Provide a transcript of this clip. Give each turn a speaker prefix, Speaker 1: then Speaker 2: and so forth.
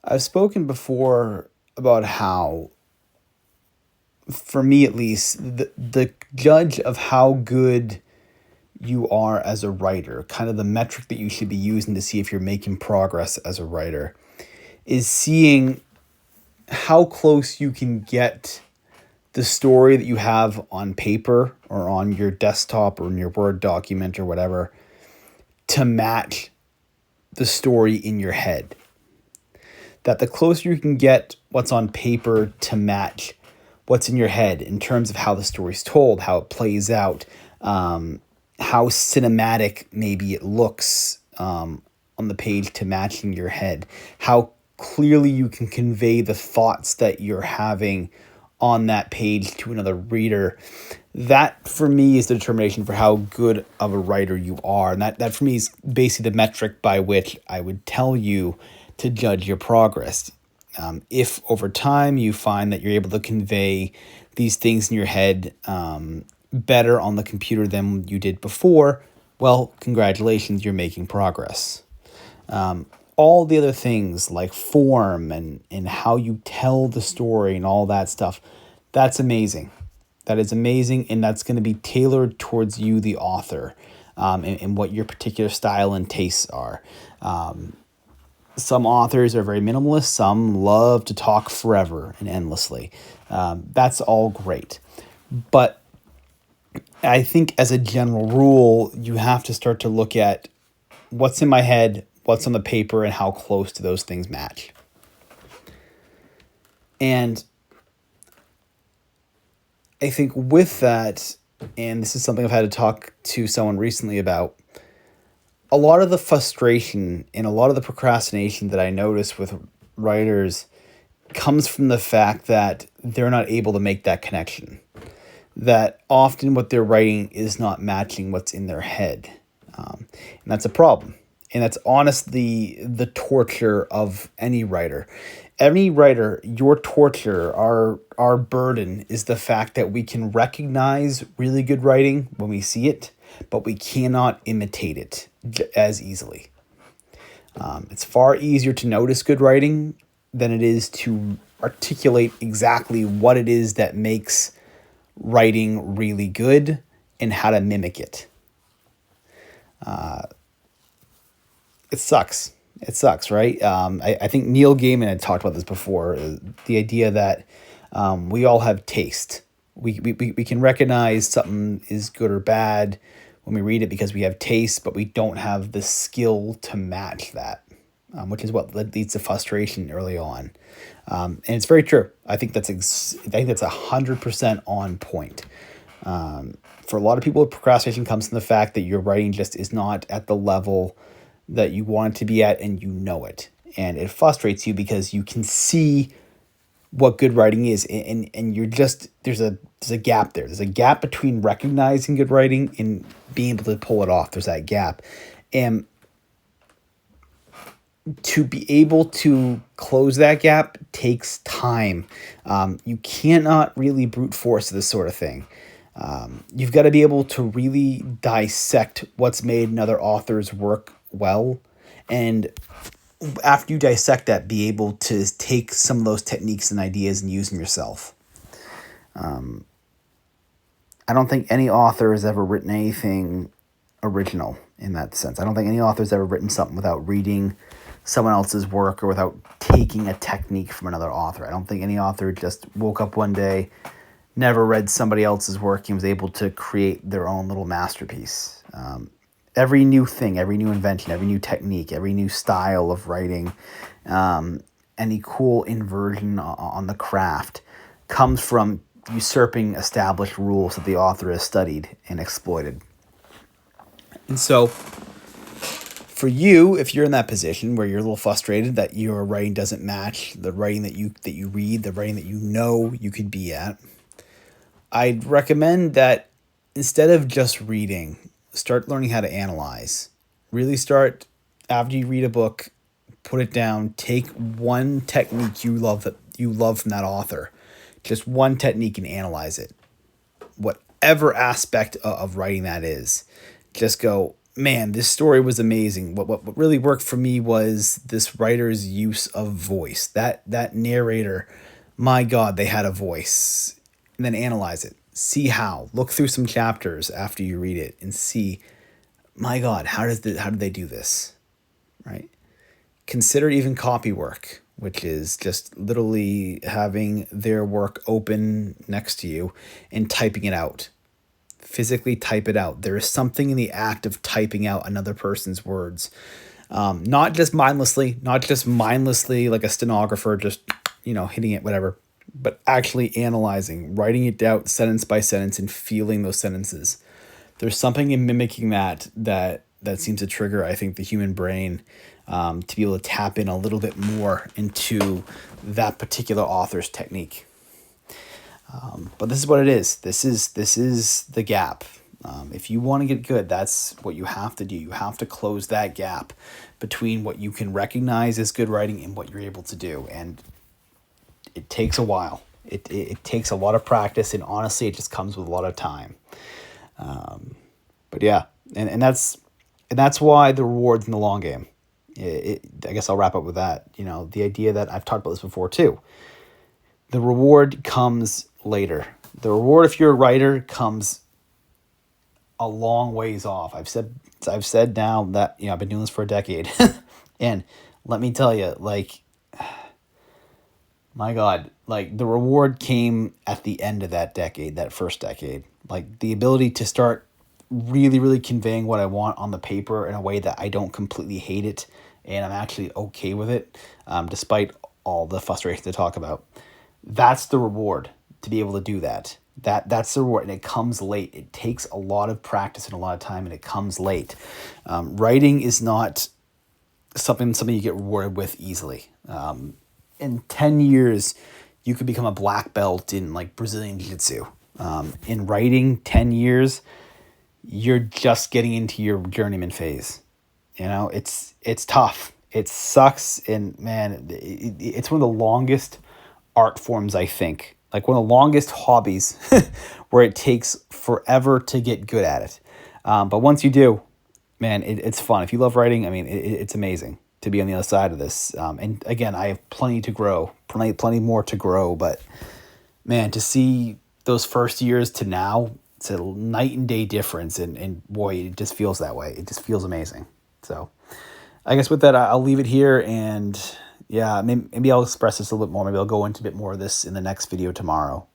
Speaker 1: I've spoken before about how, for me at least, the judge of how good you are as a writer, kind of the metric that you should be using to see if you're making progress as a writer, is seeing how close you can get the story that you have on paper or on your desktop or in your Word document or whatever to match the story in your head. That the closer you can get what's on paper to match what's in your head in terms of how the story's told, how it plays out, how cinematic maybe it looks on the page to matching your head, how clearly you can convey the thoughts that you're having on that page to another reader. That for me is the determination for how good of a writer you are. And that for me is basically the metric by which I would tell you to judge your progress. If over time you find that you're able to convey these things in your head better on the computer than you did before, well, congratulations, you're making progress. All the other things like form and how you tell the story and all that stuff, that's amazing. That is amazing, and that's going to be tailored towards you, the author, and what your particular style and tastes are. Some authors are very minimalist. Some love to talk forever and endlessly. That's all great. But I think as a general rule, you have to start to look at what's in my head, what's on the paper, and how close do those things match. And I think with that, and this is something I've had to talk to someone recently about, a lot of the frustration and a lot of the procrastination that I notice with writers comes from the fact that they're not able to make that connection. That often what they're writing is not matching what's in their head. And that's a problem. And that's honestly the torture of any writer. Any writer, your torture, our burden is the fact that we can recognize really good writing when we see it, but we cannot imitate it as easily. It's far easier to notice good writing than it is to articulate exactly what it is that makes writing really good and how to mimic it. It sucks. It sucks, right? I think Neil Gaiman had talked about this before. The idea that we all have taste. We can recognize something is good or bad when we read it because we have taste, but we don't have the skill to match that, which is what leads to frustration early on. And it's very true. I think that's 100% on point. For a lot of people, procrastination comes from the fact that your writing just is not at the level that you want it to be at, and you know it. And it frustrates you because you can see what good writing is, and you're just there's a gap there. There's a gap between recognizing good writing and being able to pull it off. There's that gap. And to be able to close that gap takes time. You cannot really brute force this sort of thing. You've got to be able to really dissect what's made another author's work well, and after you dissect that, be able to take some of those techniques and ideas and use them yourself. I don't think any author has ever written anything original in that sense. I don't think any author has ever written something without reading someone else's work or without taking a technique from another author. I don't think any author just woke up one day, never read somebody else's work, and was able to create their own little masterpiece. Every new thing, every new invention, every new technique, every new style of writing, any cool inversion on the craft comes from usurping established rules that the author has studied and exploited. And so for you, if you're in that position where you're a little frustrated that your writing doesn't match the writing that you read, the writing that you know you could be at, I'd recommend that instead of just reading, start learning how to analyze. Really start, after you read a book, put it down, take one technique you love from that author. Just one technique and analyze it. Whatever aspect of writing that is. Just go, man, this story was amazing. What really worked for me was this writer's use of voice. That narrator, my God, they had a voice. And then analyze it. See how. Look through some chapters after you read it and see, my God, how did they do this? Right? Consider even copy work, which is just literally having their work open next to you and typing it out. Physically type it out. There is something in the act of typing out another person's words. Not just mindlessly like a stenographer, just, hitting it, whatever, but actually analyzing, writing it out sentence by sentence and feeling those sentences. There's something in mimicking that seems to trigger, I think, the human brain, to be able to tap in a little bit more into that particular author's technique. But this is what it is. This is the gap. If you want to get good, that's what you have to do. You have to close that gap between what you can recognize as good writing and what you're able to do. And it takes a while. It takes a lot of practice, and honestly, it just comes with a lot of time. But yeah, and that's why the reward's in the long game. I guess I'll wrap up with that. The idea that I've talked about this before too. The reward comes later. The reward, if you're a writer, comes a long ways off. I've said now that I've been doing this for a decade, and let me tell you, my God, the reward came at the end of that decade, that first decade. The ability to start really, really conveying what I want on the paper in a way that I don't completely hate it, and I'm actually okay with it, despite all the frustrations to talk about. That's the reward, to be able to do that. That's the reward, and it comes late. It takes a lot of practice and a lot of time, and it comes late. Writing is not something you get rewarded with easily. In 10 years, you could become a black belt in Brazilian Jiu-Jitsu. In writing, 10 years, you're just getting into your journeyman phase. It's tough. It sucks, and man, it's one of the longest art forms, I think. One of the longest hobbies where it takes forever to get good at it. But once you do, man, it's fun. If you love writing, it's amazing to be on the other side of this. And again, I have plenty to grow, plenty more to grow. But man, to see those first years to now, it's a night and day difference. And boy, it just feels that way. It just feels amazing. So I guess with that, I'll leave it here. And yeah, maybe I'll express this a little bit more. Maybe I'll go into a bit more of this in the next video tomorrow.